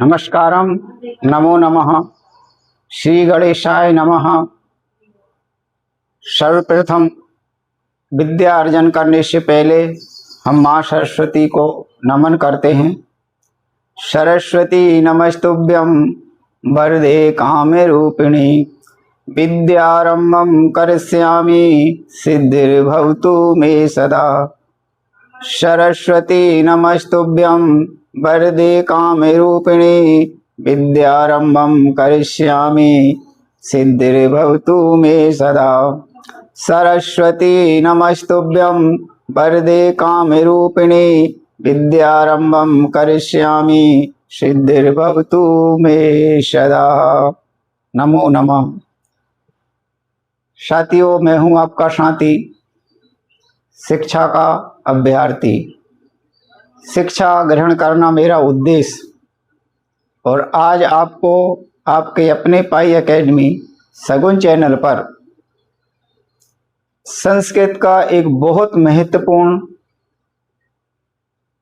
नमस्कारम, नमो नमः, श्री गणेशाय नमः। सर्वप्रथम विद्या अर्जन करने से पहले हम माँ सरस्वती को नमन करते हैं। सरस्वती नमस्तुभ्यं वरदे कामरूपिणी, विद्यारंभं करिष्यामि सिद्धिर्भवतु मे सदा। सरस्वती नमस्तुभ्यं वरदे कामरूपिणी, विद्यारंभं करिष्यामि सिद्धिर्भवतु मे सदा। सरस्वती नमस्तुभ्यं वरदे कामरूपिणी, विद्यारंभं करिष्यामि सिद्धिर्भवतु मे सदा। नमो नमः। साथियों, मैं हूं आपका साथी, शिक्षा का अभ्यर्थी। शिक्षा ग्रहण करना मेरा उद्देश्य, और आज आपको आपके अपने पाई एकेडमी सगुन चैनल पर संस्कृत का एक बहुत महत्वपूर्ण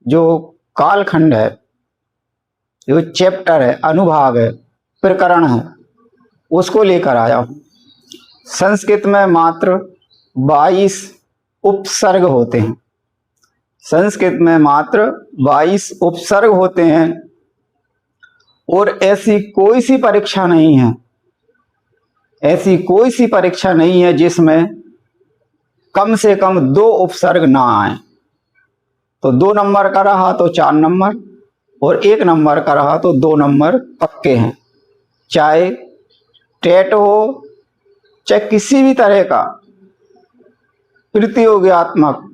जो कालखंड है, जो चैप्टर है, अनुभाग है, प्रकरण है, उसको लेकर आया हूँ। संस्कृत में मात्र 22 उपसर्ग होते हैं। संस्कृत में मात्र 22 उपसर्ग होते हैं, और ऐसी कोई सी परीक्षा नहीं है, ऐसी कोई सी परीक्षा नहीं है जिसमें कम से कम 2 उपसर्ग ना आए। तो 2 नंबर का रहा तो 4 नंबर, और 1 नंबर का रहा तो 2 नंबर पक्के हैं। चाहे टेट हो, चाहे किसी भी तरह का प्रतियोगितात्मक,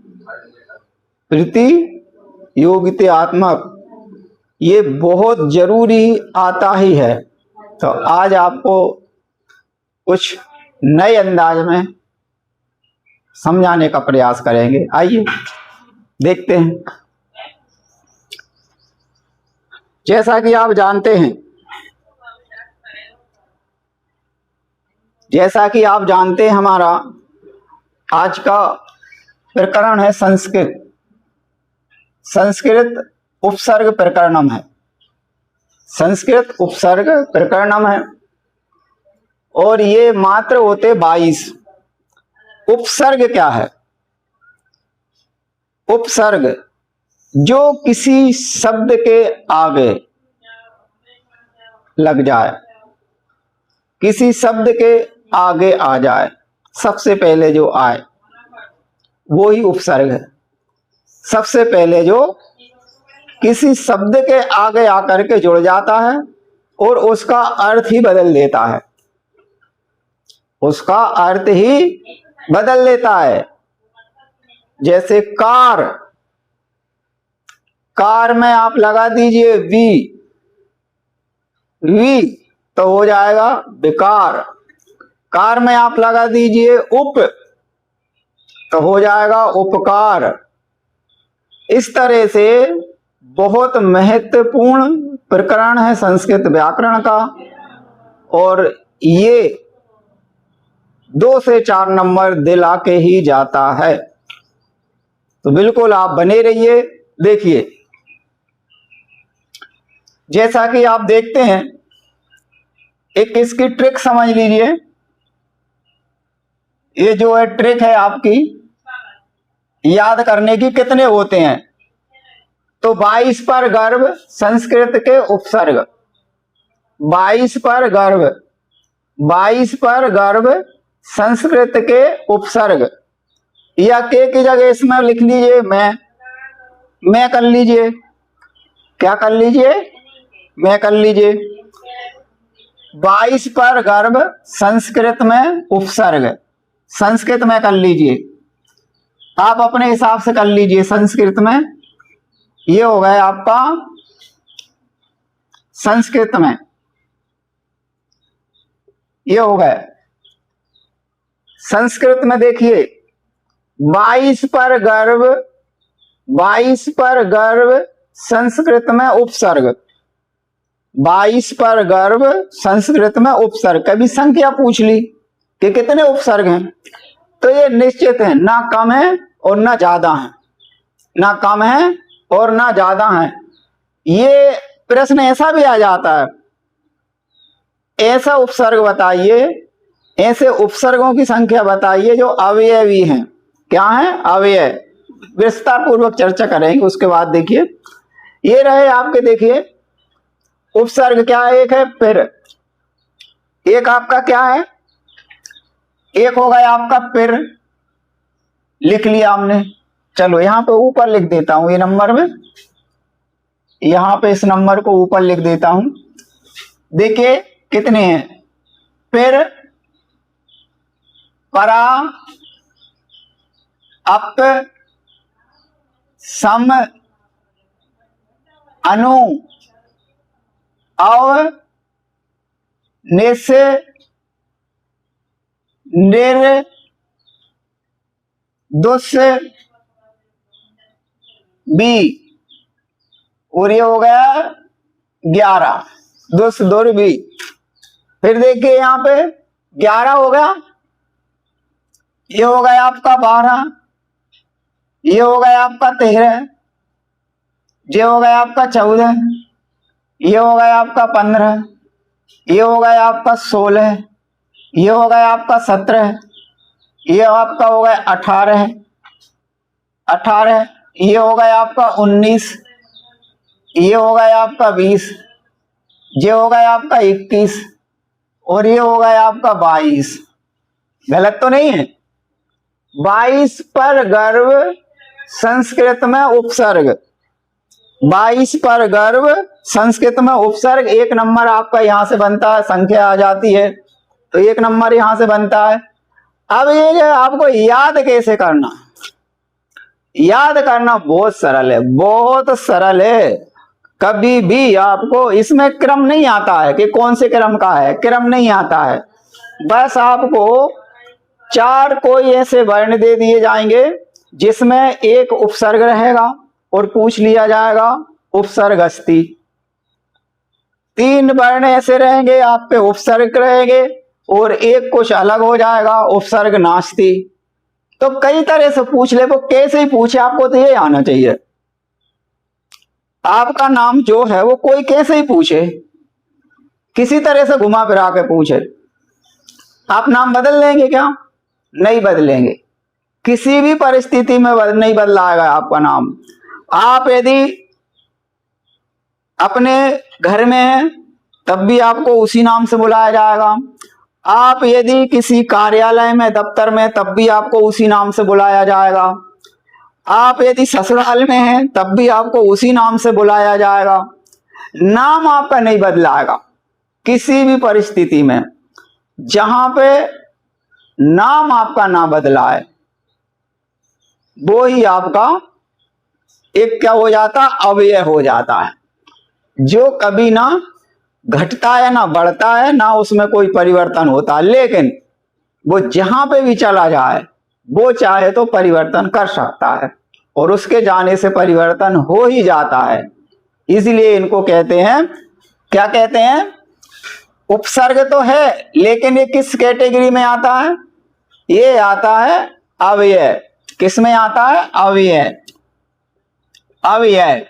ये बहुत जरूरी आता ही है। तो आज आपको कुछ नए अंदाज में समझाने का प्रयास करेंगे। आइए देखते हैं। जैसा कि आप जानते हैं, हमारा आज का प्रकरण है संस्कृत। संस्कृत उपसर्ग प्रकरणम है। संस्कृत उपसर्ग प्रकरणम है, और ये मात्र होते 22। उपसर्ग क्या है? उपसर्ग जो किसी शब्द के आगे लग जाए, किसी शब्द के आगे आ जाए, सबसे पहले जो आए वो ही उपसर्ग है। सबसे पहले जो किसी शब्द के आगे आकर के जुड़ जाता है और उसका अर्थ ही बदल देता है, उसका अर्थ ही बदल देता है। जैसे कार, कार में आप लगा दीजिए वी तो हो जाएगा विकार। कार में आप लगा दीजिए उप तो हो जाएगा उपकार। इस तरह से बहुत महत्वपूर्ण प्रकरण है संस्कृत व्याकरण का, और ये 2 से 4 नंबर दिला के ही जाता है। तो बिल्कुल आप बने रहिए। देखिए, जैसा कि आप देखते हैं, एक इसकी ट्रिक समझ लीजिए। ये जो है ट्रिक है आपकी याद करने की। कितने होते हैं? तो 22 पर गर्भ संस्कृत के उपसर्ग, 22 पर गर्भ, 22 पर गर्भ संस्कृत के उपसर्ग। या के की जगह इसमें लिख लीजिए मैं कर लीजिए। क्या कर लीजिए? मैं कर लीजिए। 22 पर गर्भ संस्कृत में उपसर्ग, संस्कृत में कर लीजिए। आप अपने हिसाब से कर लीजिए। संस्कृत में ये हो गया आपका, संस्कृत में ये हो गया। संस्कृत में देखिए 22 पर गर्भ, 22 पर गर्भ संस्कृत में उपसर्ग, 22 पर गर्भ संस्कृत में उपसर्ग। कभी संख्या पूछ ली कि कितने उपसर्ग हैं, तो ये निश्चित है, ना कम है और ना ज्यादा है, ना कम है और ना ज्यादा है। ये प्रश्न ऐसा भी आ जाता है, ऐसा उपसर्ग बताइए, ऐसे उपसर्गों की संख्या बताइए जो अवयवी हैं। क्या है? अवयव। विस्तार पूर्वक चर्चा करेंगे उसके बाद। देखिए ये रहे आपके, देखिए उपसर्ग क्या है? एक है फिर, एक आपका क्या है? एक हो गया आपका फिर, लिख लिया हमने। चलो यहां पे ऊपर लिख देता हूं, ये नंबर में, यहां पे इस नंबर को ऊपर लिख देता हूं। देखिए कितने हैं? फिर, परा, अप, सम, अनु, अव, निस, निर, दुस, बी, और ये हो गया 11, दुस दुर बी। फिर देखिए यहां पे 11 हो गया, ये हो गया आपका 12, ये हो गया आपका 13, ये हो गया आपका 14, ये हो गया आपका 15, ये हो गया आपका 16, ये हो गया आपका 17, ये आपका हो गया 18, ये हो गया आपका 19, ये हो गया आपका 20, ये हो गया आपका 21, और ये हो गया आपका 22। गलत तो नहीं है? 22 पर गर्व संस्कृत में उपसर्ग, 22 पर गर्व संस्कृत में उपसर्ग। एक नंबर आपका यहां से बनता है, संख्या आ जाती है तो एक नंबर यहां से बनता है। अब ये आपको याद कैसे करना? याद करना बहुत सरल है, बहुत सरल है। कभी भी आपको इसमें क्रम नहीं आता है कि कौन से क्रम का है, क्रम नहीं आता है। बस आपको 4 कोई ऐसे वर्ण दे दिए जाएंगे जिसमें एक उपसर्ग रहेगा और पूछ लिया जाएगा उपसर्ग अस्ति। 3 वर्ण ऐसे रहेंगे आप पे उपसर्ग रहेंगे और एक कुछ अलग हो जाएगा उपसर्ग नास्ति। तो कई तरह से पूछ ले, वो कैसे ही पूछे आपको तो ये आना चाहिए। आपका नाम जो है वो कोई कैसे ही पूछे, किसी तरह से घुमा फिरा के पूछे, आप नाम बदल लेंगे क्या? नहीं बदलेंगे, किसी भी परिस्थिति में नहीं बदलाएगा आपका नाम। आप यदि अपने घर में हैं तब भी आपको उसी नाम से बुलाया जाएगा। आप यदि किसी कार्यालय में, दफ्तर में, तब भी आपको उसी नाम से बुलाया जाएगा। आप यदि ससुराल में हैं तब भी आपको उसी नाम से बुलाया जाएगा। नाम आपका नहीं बदलाएगा किसी भी परिस्थिति में। जहां पे नाम आपका ना बदला है वो ही आपका एक क्या हो जाता? अव्यय हो जाता है, जो कभी ना घटता है ना बढ़ता है, ना उसमें कोई परिवर्तन होता है। लेकिन वो जहां पे भी चला जाए वो चाहे तो परिवर्तन कर सकता है और उसके जाने से परिवर्तन हो ही जाता है। इसलिए इनको कहते हैं, क्या कहते हैं? उपसर्ग तो है लेकिन ये किस कैटेगरी में आता है? ये आता है अव्यय। किस में आता है? अव्यय। अव्यय,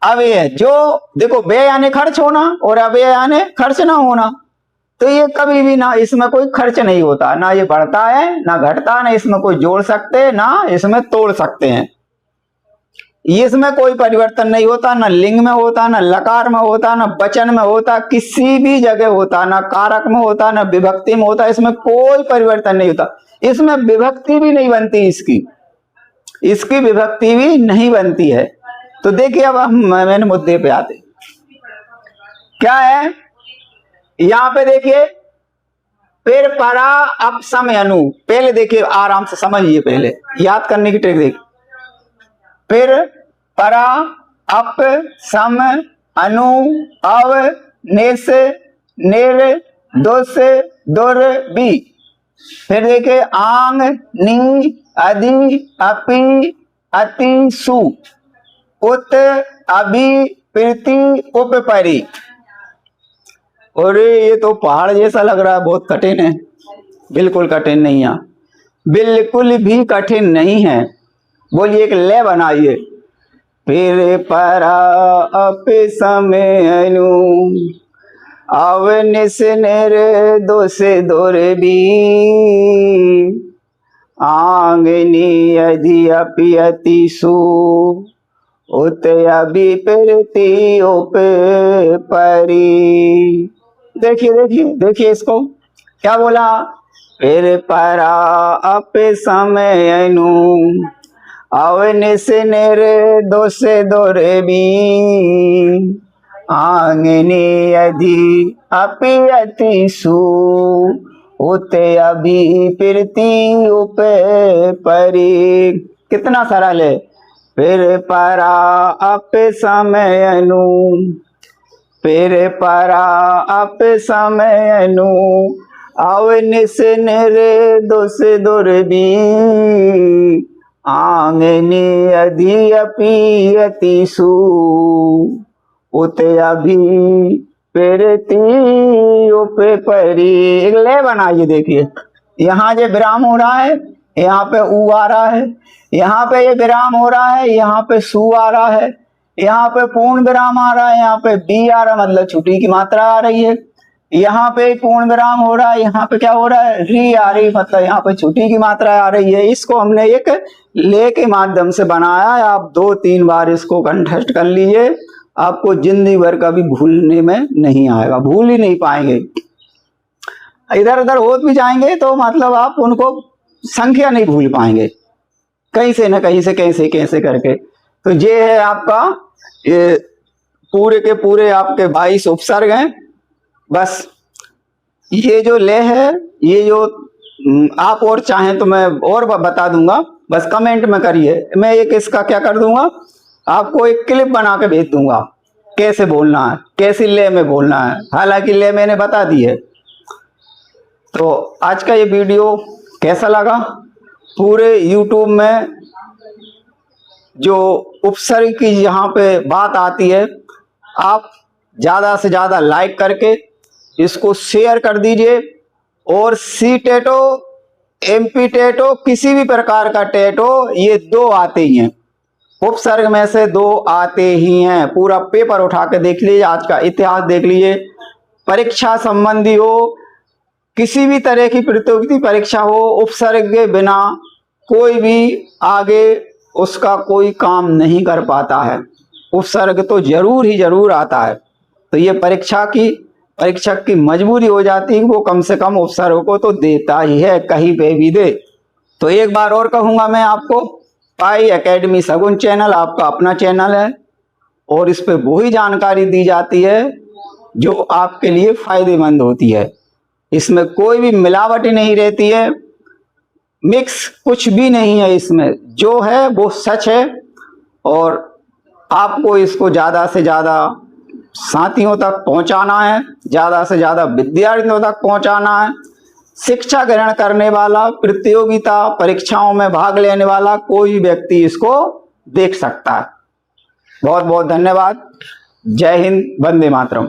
अव्यय जो देखो, व्यय यानी खर्च होना और अव्यय यानी खर्च ना होना। तो ये कभी भी ना, इसमें कोई खर्च नहीं होता, ना ये बढ़ता है ना घटता है, ना इसमें कोई जोड़ सकते ना इसमें तोड़ सकते हैं। इसमें कोई परिवर्तन नहीं होता, ना लिंग में होता, ना लकार में होता, ना वचन में होता, किसी भी जगह होता, ना कारक में होता, ना विभक्ति में होता। इसमें कोई परिवर्तन नहीं होता। इसमें विभक्ति भी नहीं बनती, इसकी विभक्ति भी नहीं बनती है। तो देखिए अब हम मैंने मुद्दे पे आते, क्या है यहां पे? देखिए फिर, परा, अप, सम, अनु। पहले देखिए आराम से समझिए, पहले याद करने की ट्रिक देखिए। फिर, परा, अप, सम, अनु, अव, नेस, निर, दुस, दुर, बी। फिर देखिए आंग, नी, अधि, अपि, अति, सु, उत, अभि, प्रीति, उपपरि। अरे ये तो पहाड़ जैसा लग रहा है, बहुत कठिन है। बिल्कुल कठिन नहीं है, बिल्कुल भी कठिन नहीं है। बोलिए एक ले बनाइए, फिर परा अप समयनु अवनिस निर्दोष दुर्बी आंगनी अधि अति सु उत अभिप्रति उप परी। देखिए देखिए देखिए इसको क्या बोला, फिर परा अप समयनु अवनिस निर्दोष दुर्बी आंगनी अधि अति सु उत अभिप्रति उप परी। कितना सरल है। फिर परा अप समयनु, फिर परा अप समयनु अवनिस निर्दोष दुर्बी आंगनी अधि अति सु उत अभिप्रति उप परी। एक ले बनाइए, देखिए यहाँ जो विराम हो रहा है, यहाँ पे ऊ आ रहा है, यहाँ पे ये विराम हो रहा है, यहाँ पे सु आ रहा है, यहाँ पे पूर्ण विराम आ रहा है, यहाँ पे बी आ रहा है, मतलब छुट्टी की मात्रा आ रही है। यहाँ पे पूर्ण विराम हो रहा है, यहाँ पे क्या हो रहा है, री आ रही, मतलब यहाँ पे छुट्टी की मात्रा आ रही है। इसको हमने एक ले के माध्यम से बनाया है। आप 2-3 बार इसको कंठस्थ कर लीजिए, आपको जिंदगी भर कभी भूलने में नहीं आएगा, भूल ही नहीं पाएंगे। इधर उधर हो भी जाएंगे तो मतलब आप उनको संख्या नहीं भूल पाएंगे, कहीं से न कहीं से कैसे कैसे करके। तो ये है आपका, ये पूरे के पूरे आपके 22 उपसर्ग हैं। बस ये जो ले है, ये जो आप और चाहें तो मैं और बता दूंगा, बस कमेंट में करिए। मैं एक इसका क्या कर दूंगा, आपको एक क्लिप बना के भेज दूंगा कैसे बोलना है, कैसी ले में बोलना है। हालांकि ले मैंने बता दी है। तो आज का ये वीडियो कैसा लगा, पूरे YouTube में जो उपसर्ग की यहाँ पे बात आती है, आप ज़्यादा से ज़्यादा लाइक करके इसको शेयर कर दीजिए। और सी टेटो, MP टेटो, किसी भी प्रकार का टेटो, ये 2 आते ही हैं, उपसर्ग में से 2 आते ही हैं। पूरा पेपर उठा के देख लीजिए, आज का इतिहास देख लीजिए, परीक्षा संबंधी हो, किसी भी तरह की प्रतियोगिता परीक्षा हो, उपसर्ग के बिना कोई भी आगे उसका कोई काम नहीं कर पाता है। उपसर्ग तो जरूर ही जरूर आता है। तो ये परीक्षक की मजबूरी हो जाती है, वो कम से कम उपसर्ग को तो देता ही है, कहीं पे भी दे। तो एक बार और कहूँगा मैं आपको, पाई एकेडमी सगुन चैनल आपका अपना चैनल है, और इस पे वही जानकारी दी जाती है जो आपके लिए फायदेमंद होती है। इसमें कोई भी मिलावट नहीं रहती है, मिक्स कुछ भी नहीं है इसमें, जो है वो सच है। और आपको इसको ज़्यादा से ज़्यादा साथियों तक पहुंचाना है, ज़्यादा से ज़्यादा विद्यार्थियों तक पहुंचाना है। शिक्षा ग्रहण करने वाला, प्रतियोगिता परीक्षाओं में भाग लेने वाला कोई व्यक्ति इसको देख सकता है। बहुत बहुत धन्यवाद। जय हिंद, वंदे मातरम।